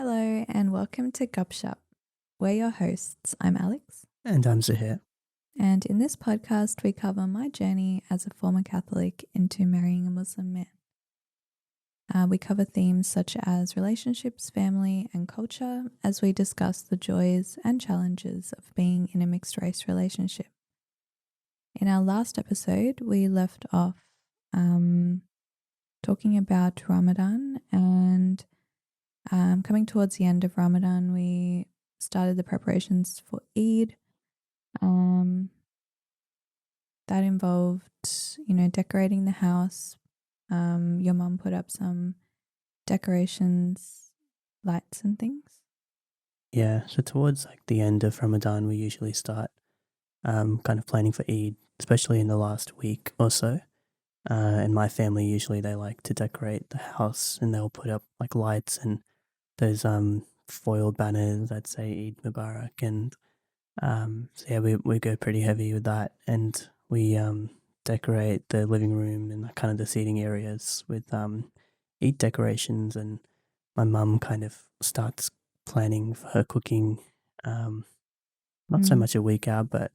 Hello and welcome to Gupshup. We're your hosts. I'm Alex, And I'm Zahir. and in this podcast, we cover my journey as a former Catholic into marrying a Muslim man. We cover themes such as relationships, family, and culture as we discuss the joys and challenges of being in a mixed race relationship. In our last episode, we left off talking about Ramadan, and coming towards the end of Ramadan, we started the preparations for Eid. That involved, decorating the house. Your mum put up some decorations, lights and things. Yeah, so towards like the end of Ramadan, we usually start kind of planning for Eid, especially in the last week or so. And my family usually they like to decorate the house and they'll put up like lights and those foiled banners that say Eid Mubarak. And so yeah, we go pretty heavy with that. And we decorate the living room and kind of the seating areas with Eid decorations. And my mum kind of starts planning for her cooking, not so much a week out, but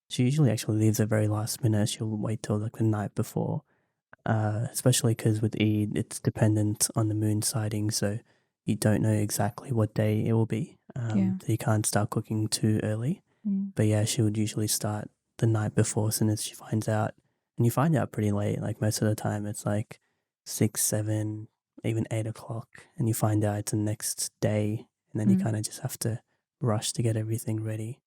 she usually actually leaves at very last minute. She'll wait till like the night before, especially because with Eid, it's dependent on the moon sighting, so you don't know exactly what day it will be. Yeah. So you can't start cooking too early. But yeah, she would usually start the night before as soon as she finds out. And you find out pretty late, like most of the time it's like 6, 7, even 8 o'clock, and you find out it's the next day, and then you kind of just have to rush to get everything ready.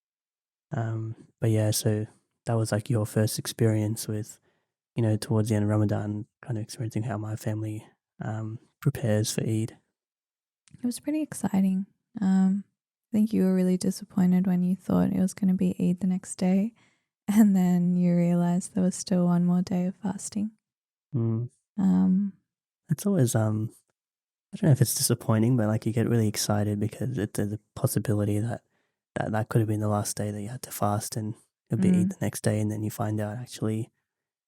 But yeah, so that was like your first experience with, towards the end of Ramadan, kind of experiencing how my family prepares for Eid. It was pretty exciting. I think you were really disappointed when you thought it was going to be Eid the next day, and then you realized there was still one more day of fasting. Mm. Um, It's always I don't know if it's disappointing, but like you get really excited because there's a possibility that could have been the last day that you had to fast and it'll be Eid the next day, and then you find out actually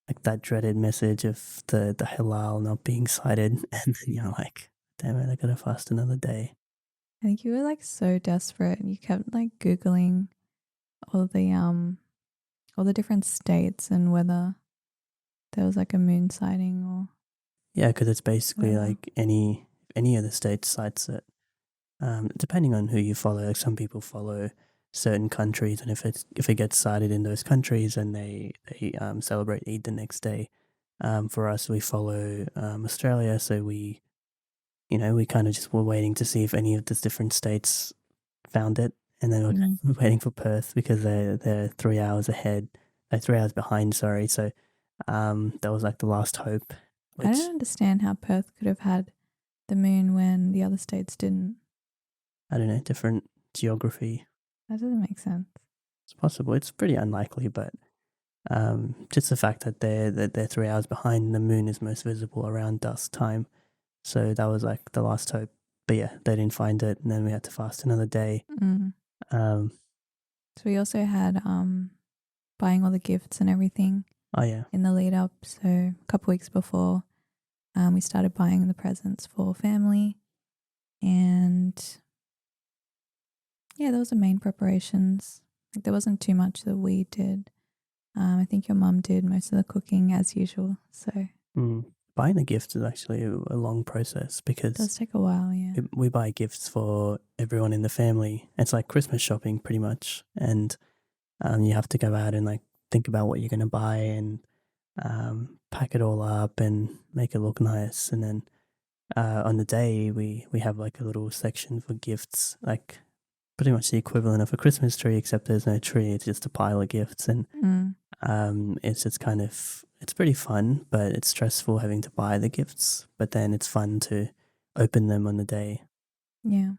like that dreaded message of the halal not being sighted, and then you're like, damn it, I gotta fast another day. I think you were like so desperate. You kept like Googling all the different states and whether there was like a moon sighting or Yeah, because it's basically whatever. like any of the states sites it. Depending on who you follow, like some people follow certain countries, and if it gets cited in those countries, and they celebrate Eid the next day. For us, we follow Australia, so we kind of just were waiting to see if any of the different states found it, and then we're waiting for Perth because they're 3 hours ahead, they're 3 hours behind. Sorry, so that was like the last hope, I which don't understand how Perth could have had the moon when the other states didn't. I don't know, different geography. That doesn't make sense. It's possible. It's pretty unlikely, but just the fact that they're 3 hours behind and the moon is most visible around dusk time. So that was like the last hope. But yeah, they didn't find it, and then we had to fast another day. Um, So we also had buying all the gifts and everything oh yeah, in the lead up. So a couple weeks before, we started buying the presents for family, and yeah, those are main preparations. Like there wasn't too much that we did. I think your mum did most of the cooking as usual. So it buying the gifts is actually a long process because does take a while. Yeah. we buy gifts for everyone in the family. It's like Christmas shopping pretty much, and you have to go out and like think about what you're going to buy and pack it all up and make it look nice. And then on the day, we have like a little section for gifts, like pretty much the equivalent of a Christmas tree, except there's no tree. It's just a pile of gifts, and it's just kind of it's pretty fun, but it's stressful having to buy the gifts. But then it's fun to open them on the day. Yeah.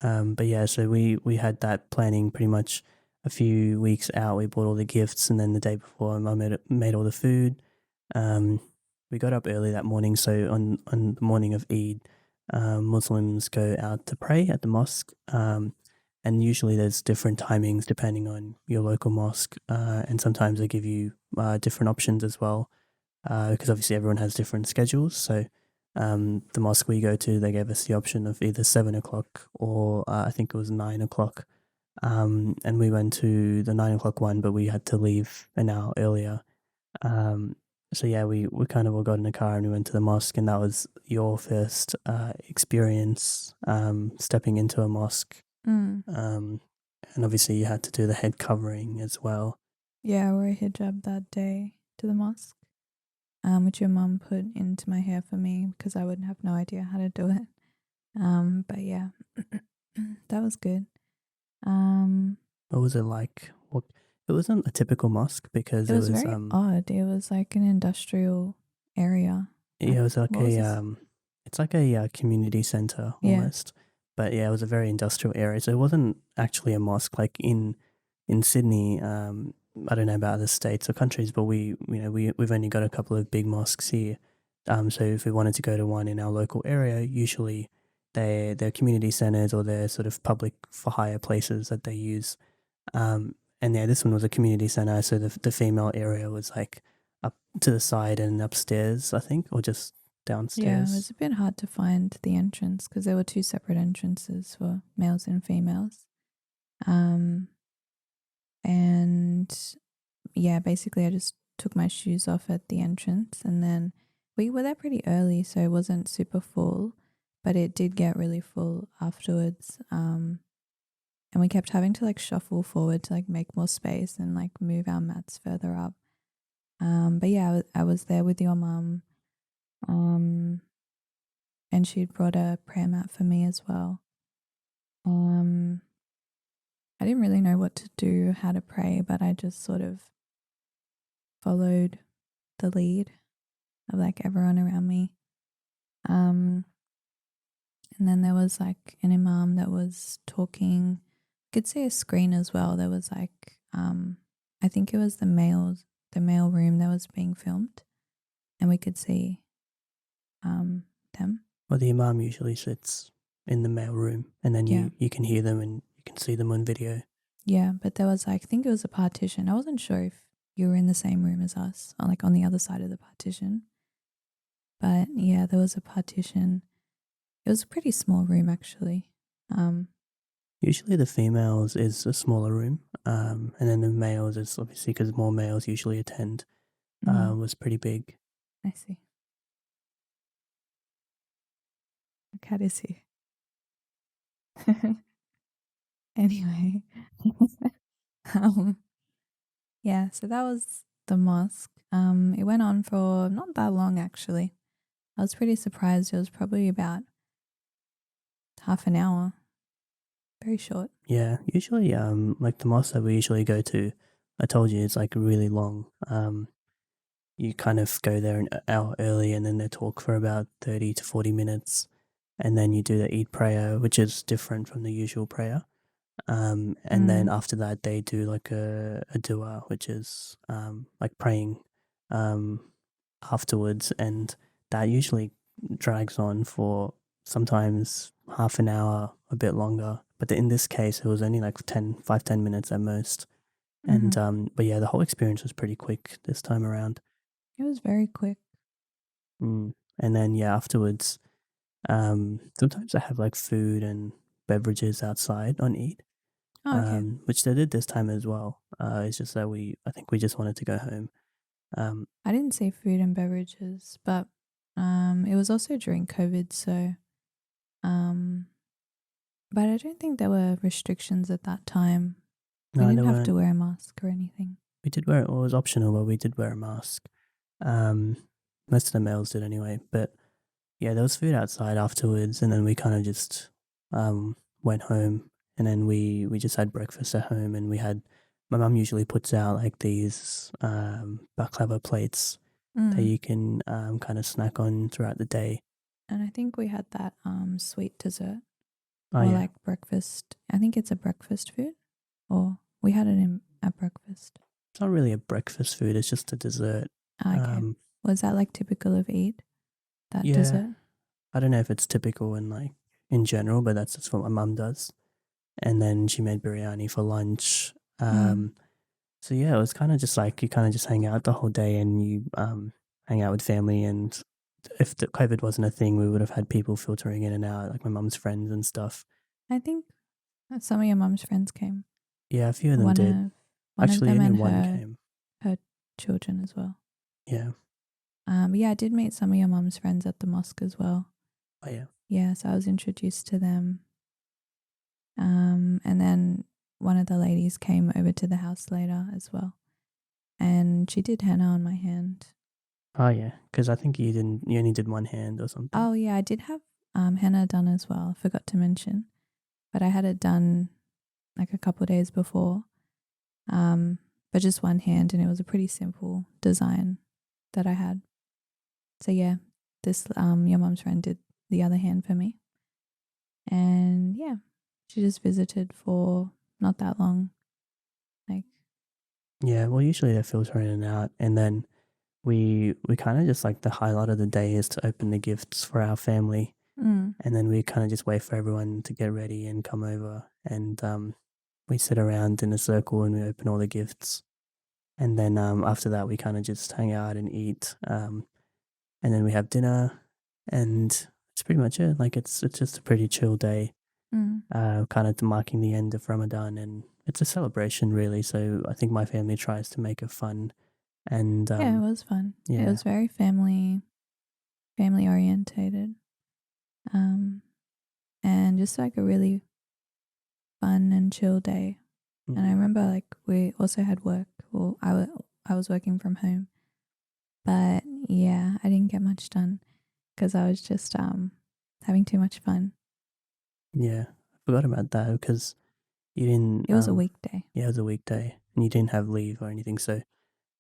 But yeah, so we had that planning pretty much a few weeks out. We bought all the gifts, and then the day before, I made all the food. We got up early that morning, so on the morning of Eid, Muslims go out to pray at the mosque. And usually there's different timings depending on your local mosque, and sometimes they give you different options as well, because obviously everyone has different schedules. So The mosque we go to, they gave us the option of either 7 o'clock or I think it was 9 o'clock. And we went to the 9 o'clock one, but we had to leave an hour earlier. Um, so yeah, we kind of all got in a car and we went to the mosque, and that was your first experience stepping into a mosque. Mm. Um, and obviously you had to do the head covering as well. Yeah, I wore a hijab that day to the mosque, which your mum put into my hair for me because I would have no idea how to do it. But yeah, that was good. What was it like? What, it wasn't a typical mosque because It it was was very odd. It was like an industrial area. yeah, it was like What was this? it's like a community center Yeah. almost. But yeah, it was a very industrial area. So it wasn't actually a mosque like in Sydney. I don't know about other states or countries, but we've only got a couple of big mosques here. So if we wanted to go to one in our local area, usually they're community centers or they're sort of public for hire places that they use. And yeah, this one was a community center, so the female area was like up to the side and upstairs, I think, or just Yeah, it was downstairs. a bit hard to find the entrance because there were two separate entrances for males and females. Um, and yeah, basically I just took my shoes off at the entrance, and then we were there pretty early, so it wasn't super full, but it did get really full afterwards. And we kept having to like shuffle forward to like make more space and like move our mats further up. But yeah, I was there with your mum. Um, and she'd brought a prayer mat for me as well. Um, I didn't really know what to do, how to pray, but I just sort of followed the lead of like everyone around me. And then there was like an imam that was talking. I could see a screen as well. There was like, I think it was the male room that was being filmed, and we could see them. Well, the imam usually sits in the male room, and then Yeah, you can hear them and you can see them on video. yeah. But there was like, I think it was a partition. I wasn't sure if you were in the same room as us, or like on the other side of the partition. But yeah, there was a partition. It was a pretty small room actually. Um, Usually the females is a smaller room, and then the males is obviously because more males usually attend. Was pretty big. I see. The cat is here. Anyway, um, yeah, so that was the mosque. It went on for not that long actually. I was pretty surprised. It was probably about half an hour. Very short. Yeah, usually like the mosque that we usually go to, I told you it's like really long. You kind of go there an hour early and then they talk for about 30 to 40 minutes. And then you do the Eid prayer, which is different from the usual prayer. And then after that, they do like a dua, which is like praying um, afterwards. And that usually drags on for sometimes half an hour, a bit longer. But in this case, it was only like 10 minutes at most. And but yeah, the whole experience was pretty quick this time around. It was very quick. And then yeah, afterwards, sometimes I have like food and beverages outside on Eid, Oh, okay. which they did this time as well. It's just that I think we just wanted to go home. I didn't say food and beverages, but it was also during COVID, so um, but I don't think there were restrictions at that time. We No, didn't there have to weren't. wear a mask or anything. We did wear it was optional, but we did wear a mask. Um, Most of the males did anyway. But yeah, there was food outside afterwards, and then we kind of just went home, and then we just had breakfast at home, and we had my mum usually puts out like these baklava plates that you can kind of snack on throughout the day. And I think we had that sweet dessert Oh or yeah, like breakfast. I think it's a breakfast food, or we had it at breakfast. it's not really a breakfast food; it's just a dessert. Ah, okay. Was that like typical of Eid? That Yeah, dessert? I don't know if it's typical in like in general, but that's just what my mum does. And then she made biryani for lunch. So yeah, it was kind of just like you kind of just hang out the whole day and you hang out with family and if the COVID wasn't a thing, we would have had people filtering in and out, like my mum's friends and stuff. I think some of your mum's friends came. Yeah, a few of them One did. of one of Actually, them only and one came. her children as well. Yeah. But yeah, I did meet some of your mum's friends at the mosque as well. Oh yeah. Yeah, so I was introduced to them. And then one of the ladies came over to the house later as well, and she did henna on my hand. Oh yeah, because I think you only did one hand or something. Oh yeah, I did have henna done as well. I forgot to mention, but I had it done like a couple of days before. But just one hand, and it was a pretty simple design that I had. So yeah, this your mum's friend did the other hand for me, and yeah, she just visited for not that long. Like, Yeah, well, usually they filter in and out, and then we kind of just like the highlight of the day is to open the gifts for our family, and then we kind of just wait for everyone to get ready and come over, and we sit around in a circle and we open all the gifts, and then after that we kind of just hang out and eat, and then we have dinner, and it's pretty much it. Like it's just a pretty chill day, kind of marking the end of Ramadan, and it's a celebration really. So I think my family tries to make it fun, and yeah, it was fun. It yeah, was very family orientated, um, and just like a really fun and chill day. And I mm, remember like we also had work. Well, I was working from home, but yeah, I didn't get much done because I was just having too much fun. yeah. I forgot about that because you didn't. It was a weekday. Yeah, it was a weekday, and you didn't have leave or anything, so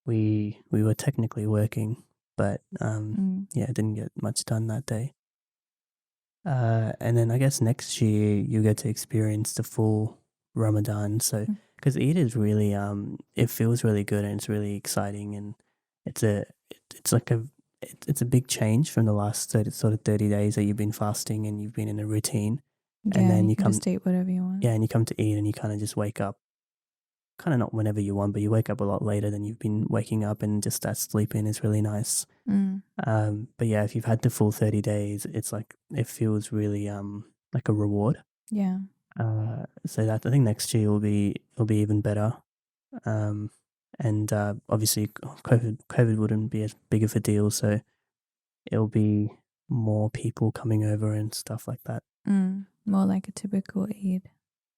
we were technically working, but Mm. yeah, didn't get much done that day. And then I guess next year you get to experience the full Ramadan. So, Mm. because Eid is really, it feels really good and it's really exciting, and it's it's like it's a big change from the last sort of 30 days that you've been fasting and you've been in a routine, and Yeah, then you you can come, just eat whatever you want. yeah, and you come to Eid and you kind of just wake up, kind of not whenever you want, but you wake up a lot later than you've been waking up, and just that sleep in is really nice. Mm. But yeah, if you've had the full 30 days, it's like it feels really like a reward. Yeah. So that I think next year will be even better. Um, and obviously COVID wouldn't be as big of a deal, so it'll be more people coming over and stuff like that. More like a typical Eid.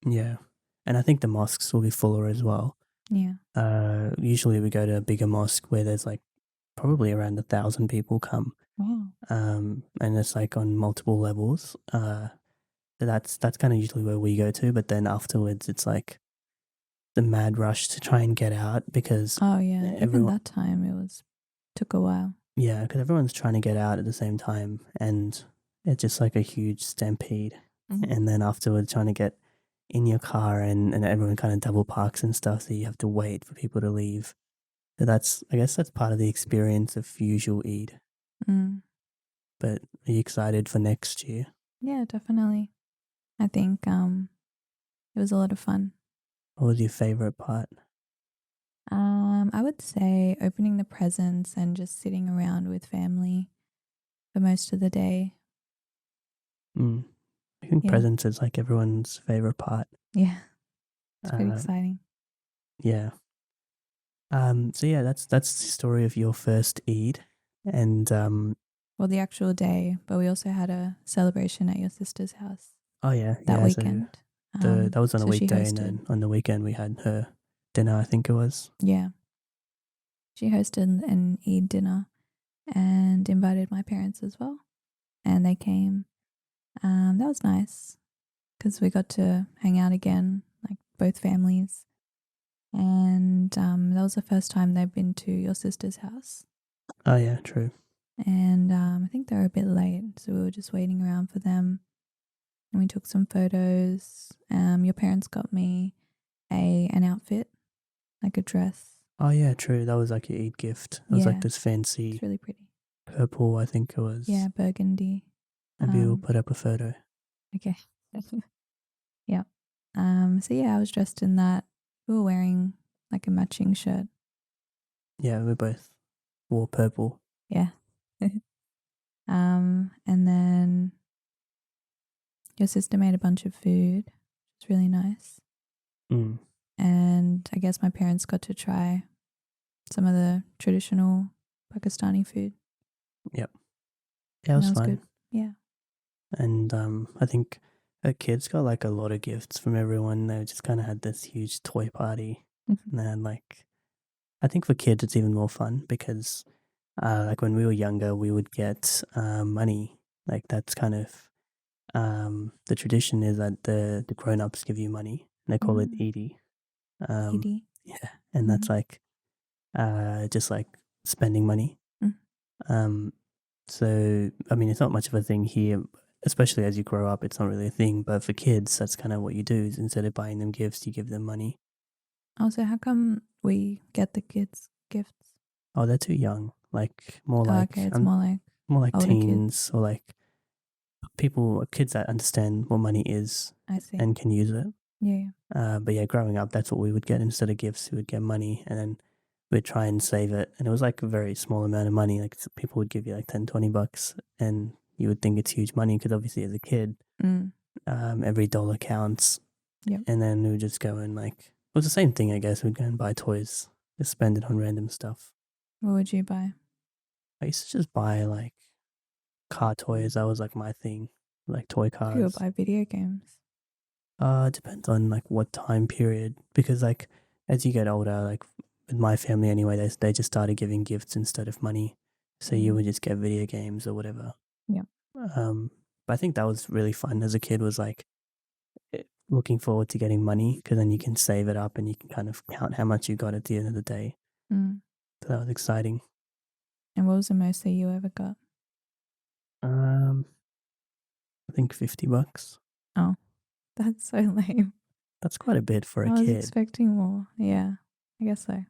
Yeah, and I think the mosques will be fuller as well. Yeah. Usually we go to a bigger mosque where there's like probably around 1,000 people come, Wow. and it's like on multiple levels. That's kind of usually where we go to, but then afterwards it's like the mad rush to try and get out because Oh yeah. Even everyone, that time it was took a while. yeah, because everyone's trying to get out at the same time, and it's just like a huge stampede. Mhm. And then afterwards, trying to get in your car, and everyone kind of double parks and stuff, so you have to wait for people to leave. So I guess that's part of the experience of usual Eid. Mm. But are you excited for next year? Yeah, definitely. I think it was a lot of fun. What was your favorite part? I would say opening the presents and just sitting around with family for most of the day. Mm. I think Yeah. presents is like everyone's favorite part. Yeah. It's pretty Uh, exciting. yeah. So yeah, that's the story of your first Eid, and Well, the actual day, but we also had a celebration at your sister's house oh yeah, that yeah. So weekend. that was on a So she weekday, and hosted. then on the weekend we had her dinner. I think it was. Yeah. She hosted an Eid dinner and invited my parents as well. And they came. That was nice because we got to hang out again, like both families. And that was the first time they've been to your sister's house. Oh yeah, true. And I think they were a bit late, so we were just waiting around for them. And we took some photos. Your parents got me an outfit, like a dress. Oh yeah, true. That was like your Eid gift. It was like Yeah, this it's fancy really pretty. purple. I think it Yeah, was. burgundy. Maybe we'll Um, put up a photo. okay. Yeah. So yeah, I was dressed in that. We were wearing like a matching shirt. Yeah, we both wore purple. Yeah. And then your sister made a bunch of food. It's really nice. Mm. And I guess my parents got to try some of the traditional Pakistani food. Yep. Yeah, it And was that was good. fun. Yeah. And I think her kids got like a lot of gifts from everyone. They just kind of had this huge toy party. And then like, I think for kids it's even more fun because like when we were younger, we would get money. Like that's kind of the tradition is that the grown ups give you money. And they call it Mm. Eid. Um, Edie. yeah, and that's like just like spending money. Mm. Um, so I mean, it's not much of a thing here, especially as you grow up. It's not really a thing, but for kids, that's kind of what you do. Is instead of buying them gifts, you give them money. Also, how come we get the kids gifts? Oh, they're too young. Like Oh, okay. It's more like more like older kids. teens or like kids that understand what money is I see. and can use it. Yeah. But yeah, growing up, that's what we would get instead of gifts. We would get money and then we'd try and save it. And it was like a very small amount of money. Like people would give you like 10, $20 and you would think it's huge money because obviously as a kid, Mm. every dollar counts. Yep. And then we would just go and like, it was the same thing, I guess. We'd go and buy toys, just spend it on random stuff. What would you buy? I used to just buy like car toys. That was like my thing, like toy You would cars. buy video games. It depends on like what time period because like as you get older, like with my family anyway, they just started giving gifts instead of money, so you would just get video games or whatever. Yeah. But I think that was really fun as a kid. Was like looking forward to getting money because then you can save it up and you can kind of count how much you got at the end of the day. Mm. So that was exciting. And what was the most that you ever got? I think $50. Oh, that's so lame. That's quite a bit for a I was kid. expecting more. Yeah, I guess so.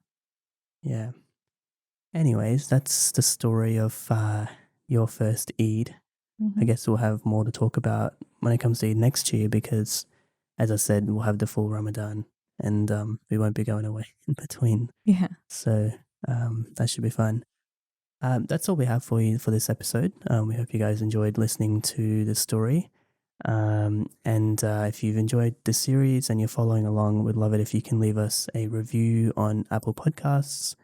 Yeah. Anyways, that's the story of your first Eid. I guess we'll have more to talk about when it comes to Eid next year because, as I said, we'll have the full Ramadan and we won't be going away in between. Yeah. So that should be fun. That's all we have for you for this episode. We hope you guys enjoyed listening to the story. And if you've enjoyed the series and you're following along, we'd love it if you can leave us a review on Apple Podcasts.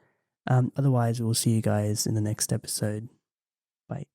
Otherwise, we'll see you guys in the next episode. Bye.